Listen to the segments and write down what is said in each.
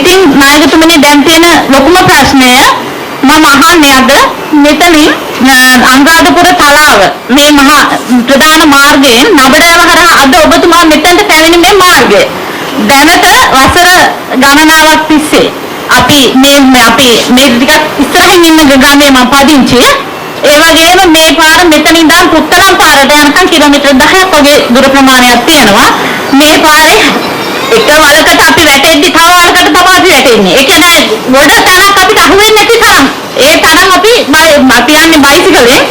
ඉතින් නායකතුමනි දැන් තියෙන ලොකුම ප්‍රශ්නය මම අහන්නේ අද මෙතනින් අනුරාධපුර තලාව මේ මහා ප්‍රධාන මාර්ගයෙන් නවරෑව හරහා අද ඔබතුමා මෙතනට පැමිණි මේ මාර්ගය දැනට වසර ගණනාවක් තිස්සේ අපි ටිකක් ඉස්සරහින් ඉන්න ගමේ මම පදිංචි ඒ වගේම මේ පාර මෙතන ඉඳන් පුත්තලම් පාරට යනකම් කිලෝමීටර් 10ක් වගේ දුර ප්‍රමාණයක් තියෙනවා මේ පාරේ එක වලකට අපි වැටෙද්දි තව වලකට තමයි අපි වැටෙන්නේ. ඒ කියන්නේ ගොඩ තැනක් අපිට අහු වෙන්නේ නැති තරම්. ඒ තරම් අපි යන්නේ බයිසිකලෙන්.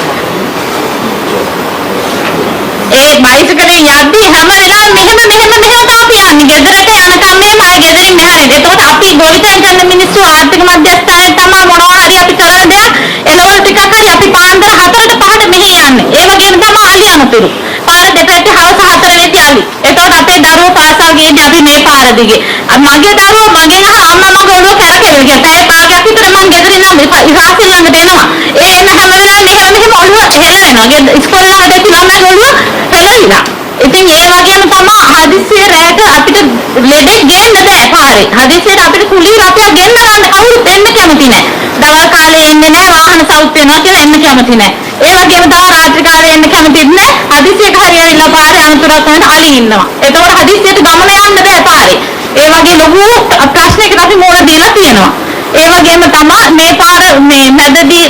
ඒ බයිසිකලෙන් යද්දි හැම වෙලාවෙම මෙහෙම තමයි අපි යන්නේ. ගෙදරට යනකම් මෙහෙම ආයෙ ගෙදරින් මෙහාට. එතකොට අපි ගොවිතැන් කරන මිනිස්සු ආර්ථික මධ්‍යස්ථානයේ තමයි මොනවා හරි අපි කරන දෙයක් එළවලු ටිකක් හරි අපි පාන්දර 4ට 5ට මෙහෙ යන්නේ. ඒ වගේම තමයි අලි අනතුරු. පාර දෙපැත්තේ හවස 4 වෙද්දී අලි. එතකොට අපේ දරුවෝ පාසල් ගියදී අපි මේ පාර දිගේ. මගේ දරුවෝ මගෙන් අම්මා මගේ ඔළුව කැරකෙනවා. කියන පැය භාගයක් විතර මම ගෙදරින් නම් ඉහාසින් ළඟට එනවා. ඒ එන හැම වෙලාවෙම මෙහෙම ඔළුව හෙලවෙනවා. ඉස්කෝලේ ළඟට ඇති ළමයි ඔළුව හෙලවිලා. ඉතින් ඒ වගේම තමයි හදිස්සිය රැට අපිට ලෙඩෙක් ගේන්න බෑ පාරේ. හදිස්සියට අපිට කුලී රථයක් ගෙන්න ගන්න කවුරුත් එන්න කැමති නෑ. දවල් කාලේ එන්නේ නෑ වාහන සවුත් වෙනවා කියලා එන්න කැමති නෑ. ඒ වගේම තමයි රාත්‍රී කාලේ එන්න කැමතිත් නෑ. හදිස්සියට හරි ඇවිල්ලා පාරේ අනතුරක් වුණාට අලි ඉන්නවා. එතකොට හදිස්සියට ගමන යන්න බෑ පාරේ. ඒ වගේ ලොකු ප්‍රශ්නයකට අපි මුහුණ දීලා තියෙනවා. ඒ වගේම තමයි මේ පාර මේ මැදදී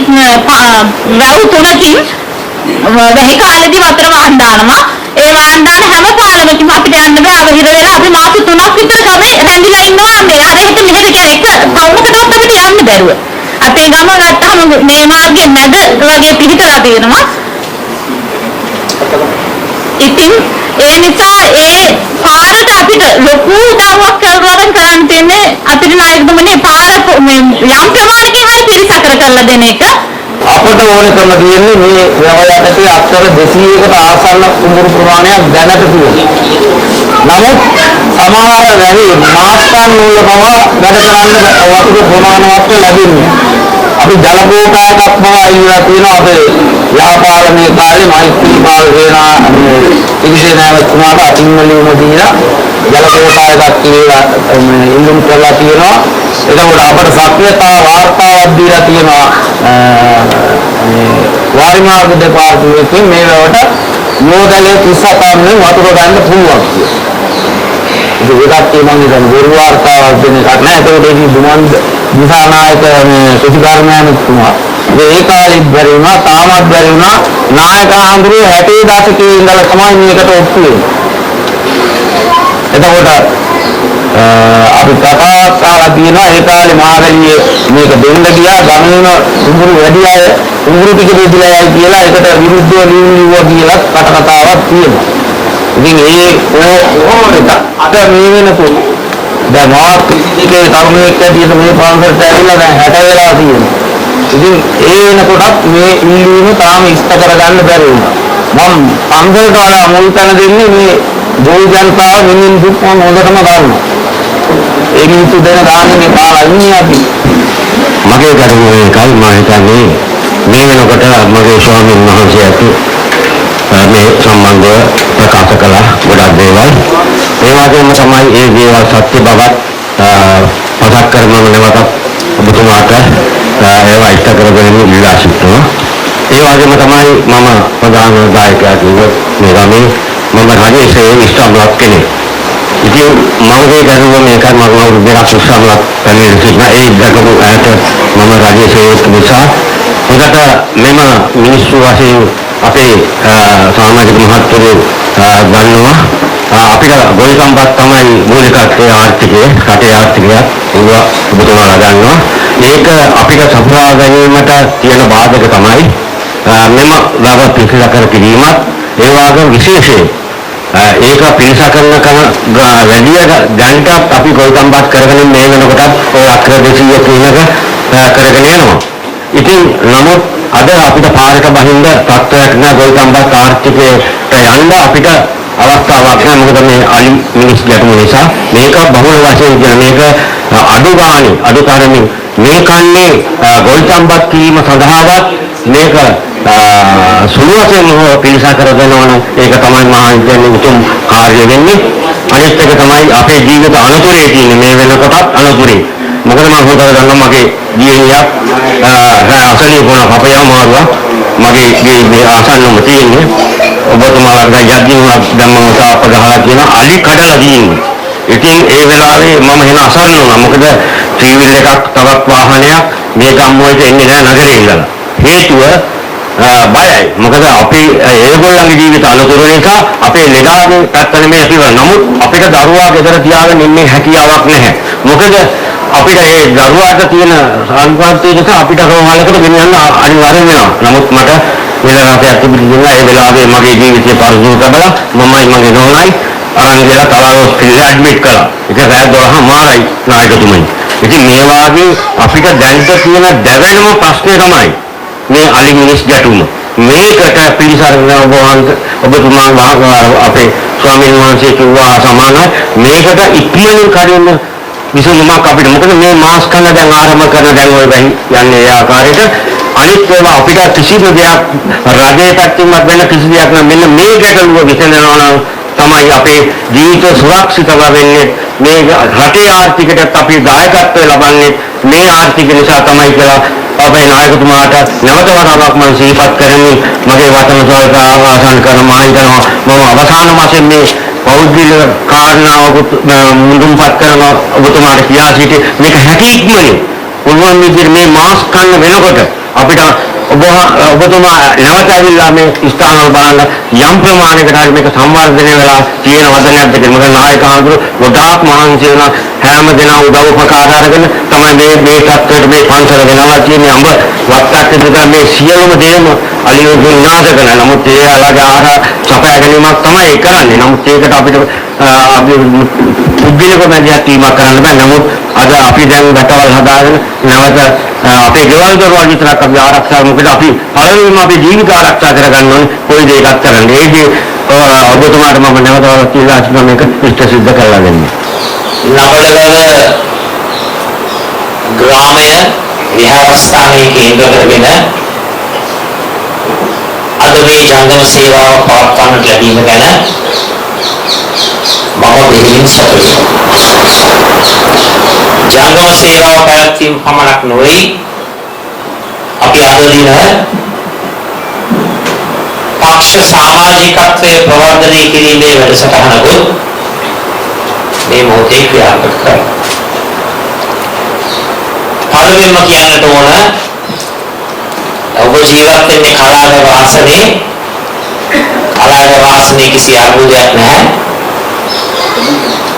වැව් තුනකින් වෙහි කාලේදී වතුර වහන් දානවා. ඒ වහන් දාන හැම පාලමකින්ම අපිට යන්න බෑ. අවහිර වෙලා අපි මාස 3ක් විතර ගමේ රැඳිලා ඉන්නවා. මේ අර හිත මෙහෙට කියන එක කවුමකටවත් අපිට යන්න බැරුව. අපේ ගම ගත්තාම මේ මාර්ගයේ මැද වගේ පිහිටලා තියෙනවා. ඉතින් ඒ නිසා ඒ පාරට අපිට ලොකු උදව්වක් කරන්න තියෙන්නේ අපිට නායකතුමනි පාර යම් ප්‍රමාණයකින් හරි පිරිසකර කරලා දෙන එක. අපට ඕනේ කරලා තියෙන්නේ මේ ව්‍යවයටේ අක්ෂර 200කට ආසන්න කුඹුරු ප්‍රමාණයක් දැනට තියෙනවා. නමුත් සමහර වැලි මාස්කන් වල බව වැඩ කරන්න වතුර ප්‍රමාණවත් ලැබෙන්නේ. අපි ජලකෝටාවක් බව අයිලා තියෙනවා අපේ ව්‍යාපාරමේ කාලේ මෛත්‍රී පාලසේනා ඉංග්‍රීසිනාවතුමාට අතින්වලියුම දීලා ජලකෝටාවක් කියලා ඉල්ලුම් කරලා තියෙනවා. එතකොට අපට සක්‍රියතා වාර්තාවක් දීලා තියෙනවා වාරිමාර්ග දෙපාර්තමේන්තුවෙන් මේ වලට නෝදලේ 37 වතුර ගන්න පුළුවන් කියලා. ඒකත් මම දැන් බොරු වාර්තාවක් දෙන එකක් නෑ. ඒකට ඒක දුමන්ද දිසානායක ප්‍රතිකාරමයන්තුමා ඒ කාලෙත් බැරි වුණා තාමත් බැරි වුණා නායක ආන්දරේ 60 දශකයේ ඉඳලා තමයි මේකට ඔප්පු වෙන්නේ. එතකොට අපි කතා කරලා තියෙනවා ඒ කාලේ මහවැලියේ මේක දෙන්න ගියා ගමන උඹුරු වැඩි අය උඹුරු ටික දෙදලා යයි කියලා ඒකට විරුද්ධව ලියුවා කියලා කතාවක් තියෙනවා. ඉතින් ඒ ඕනෙට අද මේ වෙනකොට දැන් මාත් එකේ කර්මයක් ඇටියට මේ පාන්සලට ඇවිල්ලා දැන් 60 වෙලා තියෙනවා. ඉතින් ඒ වෙනකොටත් මේ ඉල්ලීම තාම ඉෂ්ට කරගන්න බැරි වුණා. මම පන්සලට වඩා මුල් තැන දෙන්නේ මේ ගෝල් ජනතාව මෙන්න දුක් මම හොඳටම ගන්නවා. ඒ මිනිස්සු දෙන ගානේ කාලා ඉන්නේ අපි. මගේ කරුණේ එකයි මම හිතන්නේ මේ වෙනකොට මගේ ස්වාමීන් වහන්සේට මේ සම්බන්ධව ප්‍රකාශ කළා ගොඩක් දේවල්. ඒ වගේම තමයි ඒ දේවල් සත්‍ය බවත් පසක් කරනම නැවතත් ඔබතුමාට ඒවා ඉෂ්ට කරගෙන ඉල්ලා සිටිනවා. ඒ වගේම තමයි මම ප්‍රධාන දායකයා කිව්වොත් මේ ගමේ මම රජයේ ඉස්ලාම්වත් කෙනෙක්. ඉතින් මගේ දරුවෝ මේකත් මම අවුරුදු දෙකක් ඉස්ලාම්වත් පැමිණ සිටිනා. ඒ දකපු ඇයට මම රජයේ සේවක නිසා හොඳට මෙම මිනිස්සු වශයෙන් අපේ සමාජික මහත්වරු ගන්නවා. අපිට ගොවි සම්පත් තමයි මූලිකත්වයේ ආර්ථිකය, රටේ ආර්ථිකය ඒවා ඔබතුමාලා ගන්නවා. ඒක අපිට සපුරා ගැනීමට තියෙන බාධක තමයි මෙම ලාභ පිළිසකර කිරීමත් ඒ වගේම විශේෂයෙන් ඒක පිළිසකරන වැඩි දැනට අපි ගොවි සම්පත් කරගෙන මේ වෙනකොටත් ඔය අක්‍ර 200 කිනක කරගෙන යනවා. ඉතින් නමුත් අද අපිට පාරක බහින්ද තත්ත්වයක් නෑ ගොවි සම්පත් ආර්ථිකයට යන්න අපිට අවස්ථාවක් නෑ. මොකද මේ අලි මිනිස් ගැටුම නිසා මේක බහුල වශයෙන් කියන මේක අඩු තරමින් මේ කන්නේ ගොවි සම්පත් කිරීම සඳහාවත් මේක සුළු වශයෙන් පිළිසකර දෙනවා නම් ඒක තමයි මහා හිතන්නේ උතුම් කාර්ය වෙන්නේ. අනිත් එක තමයි අපේ ජීවිත අනුතරේ තියෙන මේ වෙනකොටත් අනුතරේ මොකද මම හොදට දන්නවා මගේ දියණියක් අසනීප වුණා පපයා මාරුවා මගේ මේ ආසන්නම තියෙන්නේ ඔබතුමාලා යද්දී දැන් මම තාප්ප ගහලා කියන අලි කඩලා දින්නේ. ඉතින් ඒ වෙලාවේ මම එන අසරණ වුණා. මොකද ට්‍රීවිල් එකක් තවත් වාහනයක් මේ ගම් වලට එන්නේ නැහැ නගරේ ඉඳලා. හේතුව බයයි. මොකද අපි ඒගොල්ලන්ගේ ජීවිත අනුකූල නිසා අපේ ලෙඩාගේ පැත්තට මේ ඉවර. නමුත් අපිට දරුවා ගෙදර තියාගෙන ඉන්නේ හැකියාවක් නැහැ. මොකද අපිට ඒ දරුවාට තියෙන සංකල්පය නිසා අපිට රෝහලකට ගෙනියන්න අනිවාර්ය වෙනවා. නමුත් මට වෙලාවකට තිබුණා ඒ වෙලාවේ මගේ ජීවිතේ පරිදු කරලා මමයි මගේ නෝනයි අරන් ගිහලා තලාව හොස්පිටලේ ඇඩ්මිට් කළා. ඒක රාත් 12 මාරයි නායකතුමනි. ඉතින් මේ වාගේ අපිට දැනට තියෙන දැවෙනම ප්‍රශ්නේ තමයි මේ අලි මිනිස් ගැටුම. මේකට පිළිසරණ ඔබතුමා අපේ ස්වාමීන් වහන්සේ කිව්වා සමානයි මේකට ඉක්මනින් කරින්න විසඳුමක් අපිට මොකද මේ මාස් කන දැන් ආරම්භ කරන දැන් ඔය යන්නේ ඒ ආකාරයට අනිත් ඒවා අපිට කිසිම දෙයක් රජයේ පැත්තෙන්වත් වෙන කිසි දෙයක් නෑ මෙන්න මේ ගැටලුව විසඳනවා නම් තමයි අපේ ජීවිත සුරක්ෂිතව වෙන්නේ මේ රටේ ආර්ථිකයටත් අපි දායකත්වය ලබන්නේ මේ ආර්ථික නිසා තමයි කියලා අපේ නායකතුමාට නැවත වතාවක් මම සිහිපත් කරමින් මගේ වචන සල්ප ආසන් කරන මාහිතනවා මම අවසාන මාසෙන් මේ පෞද්ගලික කාරණාවකට මුදුන්පත් කරන ඔබතුමාට කියා සිටි මේක හැකි ඉක්මනින් පුළුවන් විදිහට මේ මාස් කන්න වෙනකොට අපිට ඔබතුමා නැවත ඇවිල්ලා මේ ස්ථානවල බලන්න යම් ප්‍රමාණයකට හරි මේක සංවර්ධනය වෙලා තියෙනවද නැද්ද කියලා මොකද නායක ආන්දර ගොඩාක් මහන්සි වෙන හැම දෙනා උදව් උපකාර අරගෙන තමයි මේ තත්ත්වයට මේ පන්සල ගෙනලා තියෙන්නේ අඹ වත්තක් විතර මේ සියලුම දේම අලියෝ විනාශ කරන නමුත් ඒ අලගේ ආහාර සපයා ගැනීමක් තමයි කරන්නේ නමුත් ඒකට අපිට අපි පුද්ගලිකව මැදිහත් වීමක් කරන්න බෑ නමුත් අද අපි දැන් රටවල් හදාගෙන නැවත අපේ ගෙවල් දොරවල් විතරක් අපි ආරක්ෂා මොකද අපි පළවෙනිම අපේ ජීවිත ආරක්ෂා කරගන්න ඕනේ කොයි දෙයක්වත් කරන්නේ ඒකේ ඔබතුමාට මම නැවතවත් කියලා අස්ම මේක ඉෂ්ට සිද්ධ කරලා දෙන්නේ නවලගල ග්‍රාමය විහාරස්ථානයේ කේන්ද්‍ර කරගෙන අද මේ ජංගම සේවාව පවත්වන්නට ලැබීම ගැන මම දෙහිමින් සතුටුයි. ජංගම සේවාව පැවැත්වීම පමණක් නොවේ අපි අද දින පක්ෂ සමාජිකත්වයේ ප්‍රවර්ධනය කිරීමේ වැඩසටහනකුත් මේ මොහොතේ ක්‍රියාත්මක කරනවා. පළමුවෙන්ම කියන්නට ඕන ඔබ ජීවත් වෙන්නේ කලාව වාසනේ කලාව වාසනේ කිසි අර්බුදයක් නැහැ.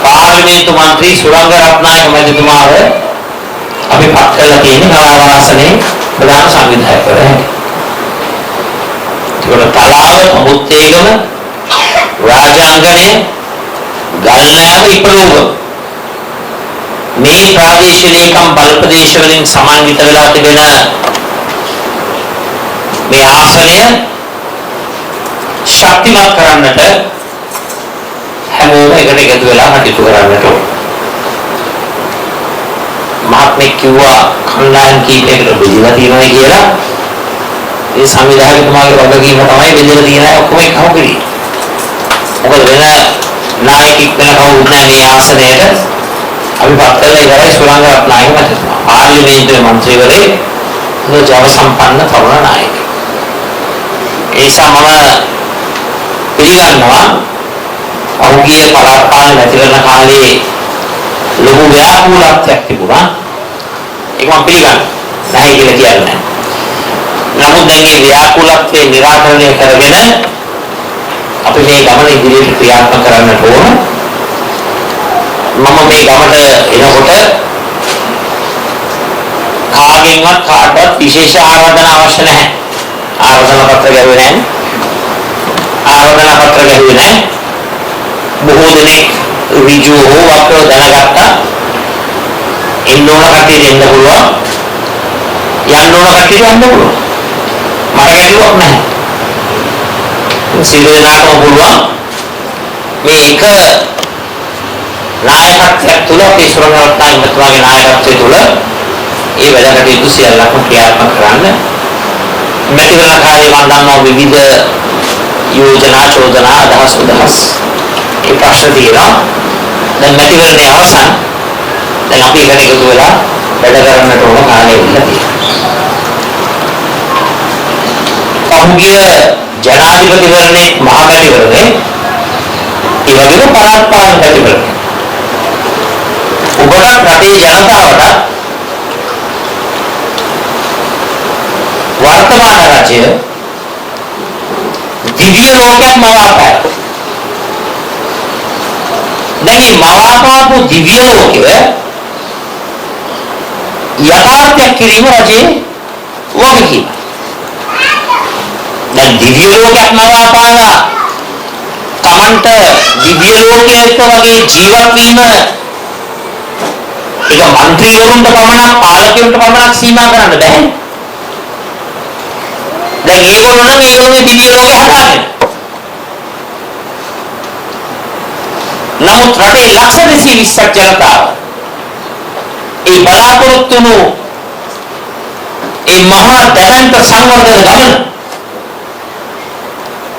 පාර්ලිමේන්තු මන්ත්‍රී සුරංග රත්නායක මැතිතුමාව අපි පත් කරලා තියෙන්නේ කලාව වාසනේ ප්‍රධාන සංවිධායකවරයා. ඒකට තලාව මුත්තේගම රාජාංගණය ගල්නෑම ඉපරුව මේ ප්‍රාදේශීය ලේකම් බල ප්‍රදේශ වලින් සමන්විත වෙලා තිබෙන මේ ආසනය ශක්තිමත් කරන්නට හැමෝම එකට එකතු වෙලා කටයුතු කරන්නට ඕන. මහත්මයෙක් කිව්වා කණ්ඩායම් කීපයකට බෙදලා තියෙනවා කියලා. ඒ සංවිධායකතුමාගේ වගකීම තමයි බෙදලා තියෙන අය ඔක්කොම එකම කිරි. මොකද වෙන නායකයෙක් වෙන කවුරුත් නැහැ මේ ආසනයට. අපි පත් කරලා ඉවරයි සුරංග රත්නායක මැතිතුමා. පාර්ලිමේන්තුවේ මන්ත්‍රීවරේ ජව සම්පන්න තරුණ නායකයෙක්. ඒ නිසා මම පිළිගන්නවා අවුගිය පළාත් පාලන නැති කරන කාලේ ලොකු ව්‍යාකූලත්වයක් තිබුණා. ඒක මම පිළිගන්නවා. නැහැ කියලා කියන්නේ නැහැ. නමුත් දැන් මේ ව්‍යාකූලත්වයේ निराකරණය කරගෙන අපි මේ ගමන ඉදිරියට ක්‍රියාත්මක කරන්නට ඕන. මම මේ ගමට එනකොට කාගෙන්වත් කාටවත් විශේෂ ආරාධනා අවශ්‍ය නැහැ. ආරාධනා පත්‍ර ගැහුවේ නැහැ. ආරාධනා පත්‍ර ගැහුවේ නැහැ. බොහෝ දෙනෙක් ඍජු හෝ වක්‍රව දැනගත්තා. එන්න ඕන කට්ටියට එන්න පුළුවන්. යන්න ඕන කට්ටියට යන්න පුළුවන්. මට ගැටලුවක් නැහැ. සියලු දෙනාටම පුළුවන් මේ එක නායකත්වයක් තුළ අපේ සුරංග රත්නායක මහත්මයාගේ නායකත්වය තුළ ඒ වැඩ කටයුතු සියල්ලක්ම ක්‍රියාත්මක කරන්න. මැතිවරණ කාලේ මම දන්නවා විවිධ යෝජනා චෝදනා අදහස් ඒ ප්‍රශ්න තියෙනවා. දැන් මැතිවරණයේ අවසන් දැන් අපි එකට එකතු වෙලා වැඩ කරන්නට ඕන කාලය ඉඳලා තියෙනවා. පහුගිය ජනාධිපතිවරණේ මහමැතිවරණේ ඒ වගේම පළාත් පාලන මැතිවරණේ ඔබට රටේ ජනතාවට වර්තමාන රජය දිව්‍ය ලෝකයක් මවාපෑවා. දැන් මේ මවාපාපු දිව්‍ය ලෝකය යථාර්ථයක් කිරීම රජයේ වගකීම. දැන් දිව්‍ය ලෝකයක් මවාපාලා තමන්ට දිව්‍ය ලෝකයක වගේ ජීවත් වීම ඒක മന്ത്രിවරුන්ට පමණක් පාලකයන්ට පමණක් සීමා කරන්න බෑ. දැන් ඒගොල්ලෝ දිව්‍ය ලෝකේ හදාගෙන. නමුත් රටේ ලක්ෂ 220ක් ජනතාව ඒ බලාපොරොත්තු වුණු ඒ මහා දැවැන්ත සංවර්ධන ගමන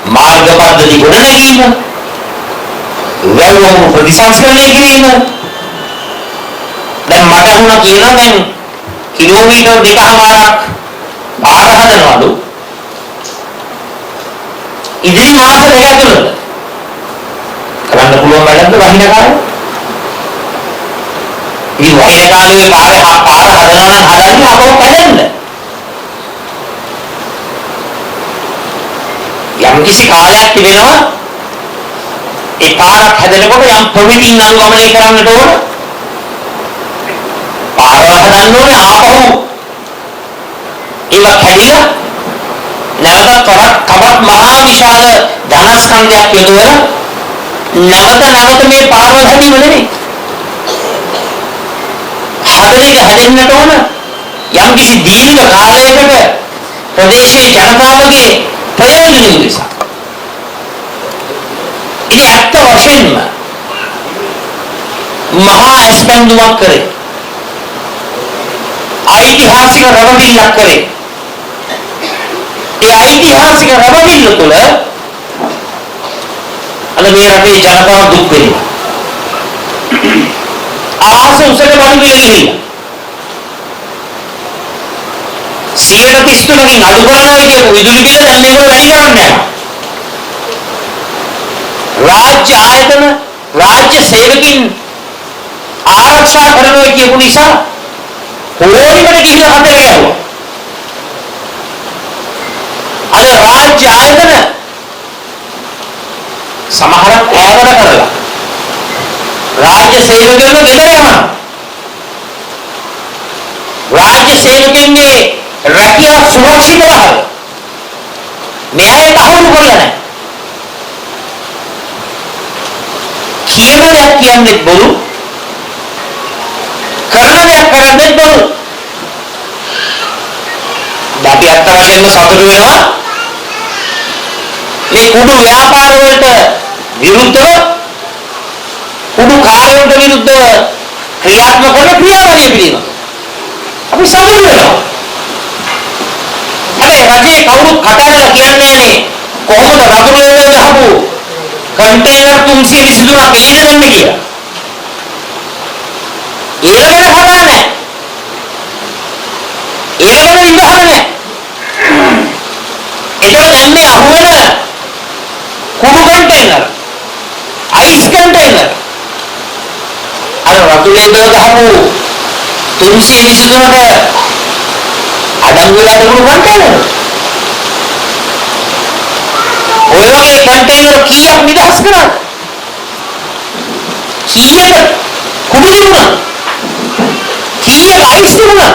මාර්ග පද්ධති ගොඩනැගීම වැල්වමු ප්‍රතිසංස්කරණය කිරීම දැන් මට වුණා කියනවා දැන් කිලෝමීටර් 2.5ක් පාර හදනවලු ඉදිරි මාස දෙකක් ඇතුළත කරන්න පුළුවන් වැඩක්ද වහින කාලේ? මේ වහින කාලේ පාර හදනවා නම් හදන්නේ අපව කැඩෙන්න. යම් කිසි කාලයක් තිබෙනවා ඒ පාරක් හැදෙනකොට යම් ප්‍රමිතින් අනුගමනය කරන්නට ඕන. පාරවල් හදන්න ඕනේ ආපහු ඒවා කැඩිලා නැවත තවත් මහා විශාල ධනස්කන්ධයක් යොදවලා නැවත මේ පාරවල් හැදීම නෙමෙයි. හැදෙන්නට ඕන යම් කිසි දීර්ඝ කාලයකට ප්‍රදේශයේ ජනතාවගේ ප්‍රයෝජන නිසා. ඉතින් ඇත්ත වශයෙන්ම මහා ඇස්පැන්දුමක් කරේ ඓතිහාසික රැවටිල්ලක් කරේ. ඒ ඓතිහාසික රැවටිල්ල තුළ අද මේ රටේ ජනතාව දුක් වෙනවා. ආස උසට බඩු මිල ගිහිල්ලා 133කින් අඩු කරනවා කියපු විදුලි බිල දැන් මේගොල්ලෝ වැඩි කරන්නේ නැහැ. රාජ්‍ය ආයතන රාජ්‍ය සේවකින් ආරක්ෂා කරනවා කියපු නිසා හොරෙකට ගිහිල්ලා හතර ගැහුවා. අද රාජ්‍ය ආයතන සමහරක් ඈවල කරලා රාජ්‍ය සේවකයන්ව ගෙදර යනවා. රාජ්‍ය සේවකයන්ගේ රැකියාව සුරක්ෂිතව මේ අය තහවුරු කරලා නැහැ. කියන දෙයක් කියන්නේ බොරු කරන දෙයක් කරන්නේ බොරු. අපි අත්ත වශයෙන්ම සතුටු වෙනවා මේ කුඩු ව්‍යාපාර වලට විරුද්ධව කුඩු කාර්යවලට විරුද්ධව ක්‍රියාත්මක කරන ක්‍රියාවලිය පිළිබඳව අපි සතුටු වෙනවා. රජේ කවුරුත් කතාවල කියන්නේ නැහැ කොහොමද රතුරේ ගහපු කන්ටේනර් 323ක් එළියට දෙන්නේ කියලා. ඒකවල කතා නැහැ. ඒකවල ඉඳහම නැහැ. ඒකවල දැන් මේ අහුවෙන කුඩු කන්ටේනර් අයිස් කන්ටේනර් අර රතුරේ ගහපු 323ට අඩංගු වෙලා තිබුණු කන්ටේනර්. ඔය වගේ කන්ටේනර් කීයක් නිදහස් කරා? කීයක කුඩු තිබුණා? කීයක අයිස් තිබුණා?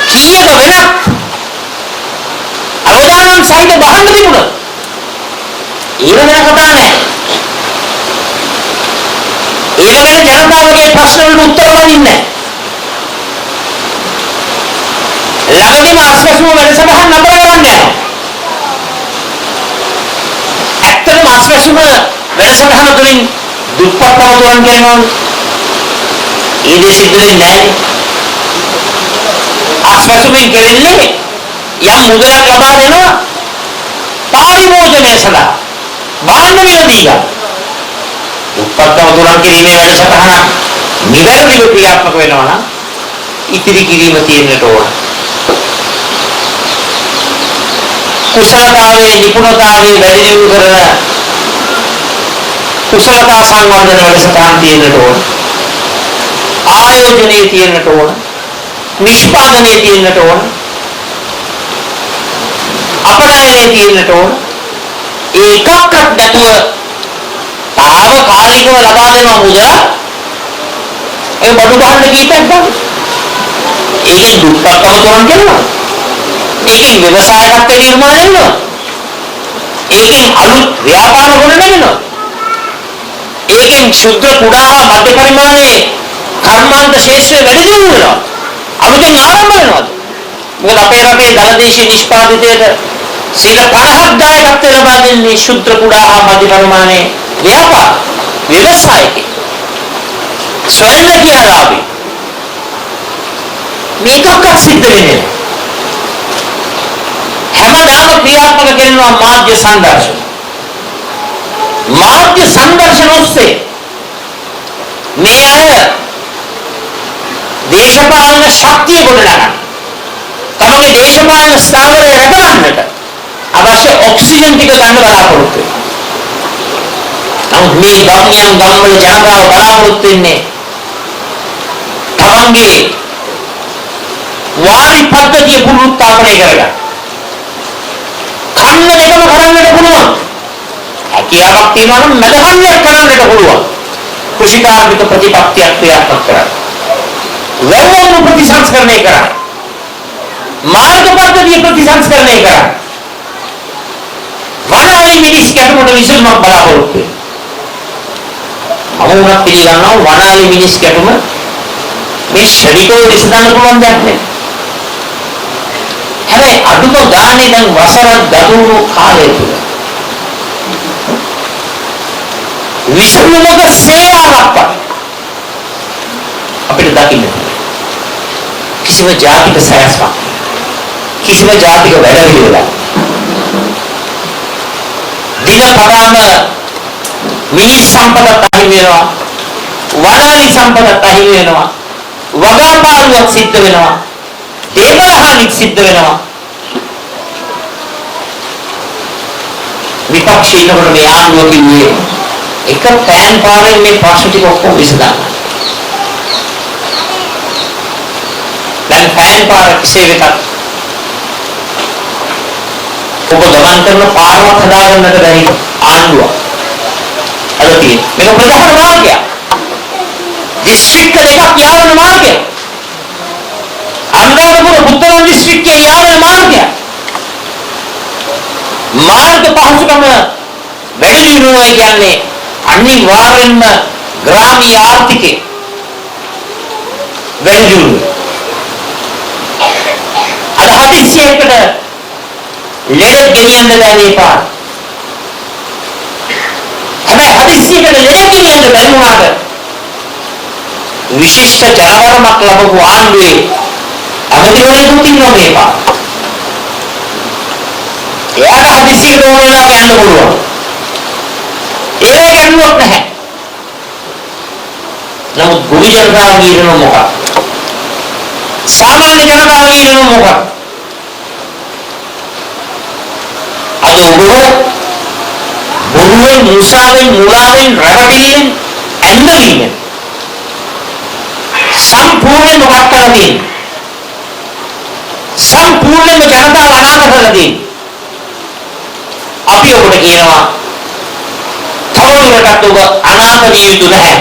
කීයක වෙනත් අවදානම් සහිත බහන්න තිබුණා? ඒව ගැන කතා නැහැ. ඒව ගැන ජනතාවගේ ප්‍රශ්න වලට උත්තර දෙන්නේ නැහැ. ළඟදීම අස්වැසුම වැඩසටහන් නතර කරන්න යනවා. ඇත්තටම අස්වැසුම වැඩසටහන තුළින් දුප්පත්කම තුරන් කරනවා. ඒ දේ සිද්ධ වෙන්නේ නැහැ. අස්වැසුමෙන් කෙරෙන්නේ යම් මුදලක් ලබා දෙනවා පාරිභෝජනය සඳහා. භාණ්ඩ මිල දීලා. දුප්පත්කම තුරන් කිරීමේ වැඩසටහන නිවැරදිව ක්‍රියාත්මක වෙනවා නම් ඉතිරි කිරීම තියෙන්නට ඕන. කුසලතාවයේ නිපුණතාවයේ වැඩි දියුණු කරන කුසලතා සංවර්ධන වැඩසටහන් තියෙන්නට ඕන. ආයෝජනයේ තියෙන්නට ඕන. නිෂ්පාදනයේ තියෙන්නට ඕන. අපනයනයේ තියෙන්නට ඕන. ඒකක්වත් නැතුව తాවකාලිකව ලබා දෙනවා මුදල. ඒ බඩු ගන්න කීපයක් ගන්න. ඒකෙන් දුප්පත්කම තොරන් කරනවා. ඒකෙන් ව්‍යවසායකත්වය නිර්මාණය වෙනවා. ඒකෙන් අලුත් ව්‍යාපාර ගොඩනගෙනවා. ඒකෙන් ශුද්ධ කුඩා මධ්‍ය පරිමාණයේ කර්මාන්ත ශේෂ්ත්‍රය වැඩි දියුණු වෙනවා. අලුතෙන් ආරම්භ වෙනවා. මොකද අපේ රටේ දලදේශීය නිෂ්පාදිතයට 50ක් දායකත්වය ලබා දෙන්නේ ශුද්ධ කුඩා හා මධ්‍ය පරිමාණයේ ව්‍යාපාර ව්‍යවසායකේ. ස්වයං කියලා අපි මේකක් සිද්ධ වෙන්නේ. හැමදාම ක්‍රියාත්මක කරනවා මාධ්‍ය සංදර්ශන. මාධ්‍ය සංදර්ශන ඔස්සේ මේ අය දේශපාලන ශක්තිය ගොඩනගන. තමගේ දේශපාලන ස්ථාවරය රැකගන්නට අවශ්‍ය ඔක්සිජන් ටික ගන්න බලාපොරොත්තු වෙනවා. නමුත් මේ ගම්යන් ගම්වල ජනතාව බලාපොරොත්තු වෙන්නේ තමන්ගේ වාරි පද්ධතිය පුනරුත්ථාපනය කරගන්න. කන්න දෙකම කරන්නට පුළුවන්. හැකියාවක් තියෙනවා නම් මැදහන්නක් කරන්නට පුළුවන්. කෘෂිකාර්මික ප්‍රතිපත්තියක් ක්‍රියාත්මක කරන්න. වැවුම් ප්‍රතිසංස්කරණය කරන්න. මාර්ග පද්ධතිය ප්‍රතිසංස්කරණය කරන්න. වනාලි මිනිස් කැටුමට විසඳුමක් බලාපොරොත්තු වෙනවා. අමුණක් පිළිගන්නවා වනාලි මිනිස් කැටුම මේ ශරීරෝ විසඳන්න පුළුවන් දෙයක් නෙවෙයි. හැබැයි අඩුම ගානේ දැන් වසරක් ගතවුණු කාලය තුල විසඳුමක සේයාවක් අපිට දකින්න කිසිම ජාතික සෑස්මක් කිසිම ජාතික වැඩපිළිවෙලක් දිනපතාම මිනිස් සම්පතත් අහිමි වෙනවා වනාලි සම්පතත් අහිමි වෙනවා වගාපාරුවක් සිද්ධ වෙනවා දේවල් හානික් සිද්ධ වෙනවා විපක්ෂී ඉන්නකොට මේ ආණ්ඩුව කිව්වේ එක පෑන් පාරෙන් මේ ප්‍රශ්න ටික ඔක්කොම විසඳන්න. දැන් පෑන් පාර කිසිම එකක් ඔබ ගමන් කරන පාරවත් හදාගන්නට බැරි ආණ්ඩුවක්. අද තියෙන්නේ මේක ප්‍රධාන මාර්ගයක්. දිස්ත්‍රික්ක දෙකක් යාවන මාර්ගයක්. අනුරාධපුර බුද්ධලන් දිස්ත්‍රික්කයේ යාවන මාර්ගයක්. මාර්ග පහසුකම වැඩි දියුණුවයි කියන්නේ අනිවාර්යෙන්ම ග්‍රාමීය ආර්ථිකය වැඩි දියුණුව. අද හදිස්සියකට ලෙඩ ගෙනියන්න බැහැ මේ පාර. හැබැයි හදිස්සියකට ලෙඩ ගෙනියන්න බැරි වුණාට විශිෂ්ට ජනවරමක් ලැබපු ආණ්ඩුවේ අගතිවරයෙකුත් ඉන්නවා මේ පාර. එයාට හදිස්සියකට ඕන වෙලාවක යන්න පුළුවන්. ඒ ගැටලුවක් නැහැ. නමුත් ගොවි ජනතාව කියනවා මොකක්ද? සාමාන්‍ය ජනතාව කියනවා මොකක්ද? අද ඔබ බොරුවෙන් මුසාවෙන් මුලාවෙන් රැවටිල්ලෙන් ඇඳගින්න සම්පූර්ණයෙන් මොකක් කරලා තියෙන්නේ? සම්පූර්ණයෙන්ම ජනතාව අනාථ කරලා තියෙන්නේ. අපි ඔබට කියනවා තවදුරටත් ඔබ අනාථ විය යුතු නැහැ.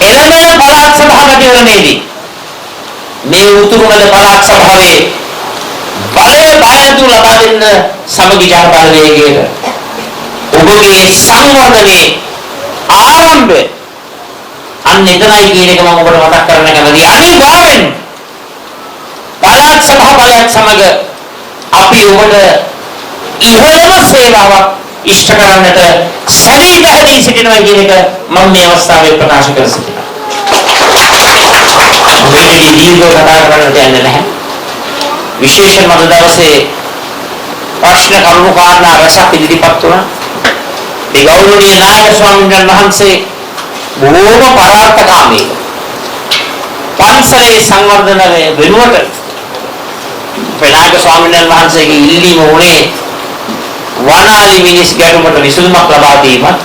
එළඹෙන පළාත් සභා මැතිවරණයේදී මේ උතුරුමැද පළාත් සභාවේ බලය බයතු ලබා දෙන්න සමගි ජනබල වේගයට ඔබගේ සංවර්ධනයේ ආරම්භය අන්න එතනයි කියන එක මම ඔබට මතක් කරන්න කැමතියි. අනිවාර්යෙන් පළාත් සභා බලයත් සමග අපි ඔබට ඉහළම සේවාවක් ඉෂ්ට කරන්නට සැදී පැහැදී සිටිනවා කියන එක මම මේ අවස්ථාවේ ප්‍රකාශ කර සිටිනවා. මේ දීර්ඝව කතා කරන්නට යන්නේ නැහැ. විශේෂයෙන්ම අද දවසේ ප්‍රශ්න කරුණු කාරණා රසක් ඉදිරිපත් වුණා. ඒ ගෞරවනීය නායක ස්වාමීන් වහන්සේ බොහෝම පරාර්ථකාමී පන්සලේ සංවර්ධන වෙනුවට පෙනායක ස්වාමීන් වහන්සේගේ ඉල්ලීම උනේ වනාලි මිනිස් ගැටුමට විසඳුමක් ලබා දීමත්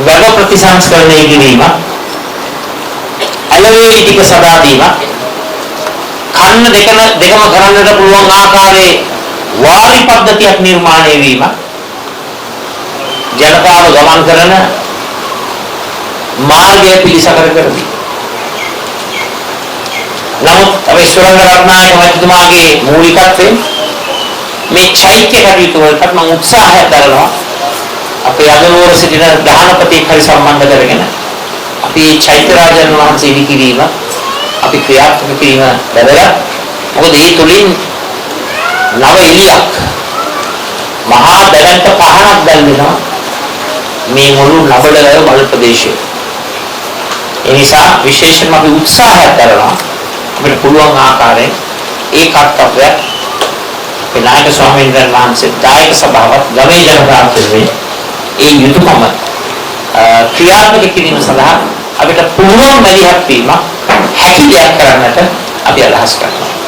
වැව ප්‍රතිසංස්කරණය කිරීමත් ඇලවේලි ටික සදා දීමත් කන්න දෙකම කරන්නට පුළුවන් ආකාරයේ වාරි පද්ධතියක් නිර්මාණය වීම ජනතාව ගමන් කරන මාර්ගය පිළිසකර කරති. නමුත් අපේ සුරංග රත්නායක මහත්මයාගේ මූලිකත්වයෙන් මේ චෛත්‍ය කටයුතු වලට මම උත්සාහයක් දරනවා. අපේ අදනුවර සිටින දහනපතියෙක් හරි සම්බන්ධ කරගෙන අපි චෛත්‍ය රාජන් වහන්සේ විකිරීම අපි ක්‍රියාත්මක කිරීම වැදගත්. මොකද ඒ තුලින් නව එළියක් මහා දැවැන්ත පහනක් දැල්වෙනවා මේ මුළු ලබඩ බල ප්‍රදේශයේ. ඒ නිසා විශේෂයෙන්ම අපි උත්සාහයක් කරනවා අපිට පුළුවන් ආකාරයෙන් ඒ කර්තව්‍යය විනායක ස්වාමීන් වහන්සේ දායක සභාවත් ගමේ ජනතාවට ඒ යුතුයකම ක්‍රියාත්මක කිරීම සඳහා අපිට පුළුවන් මැදිහත් වීම හැකි දෙයක් කරන්නට අපි අදහස් කරනවා.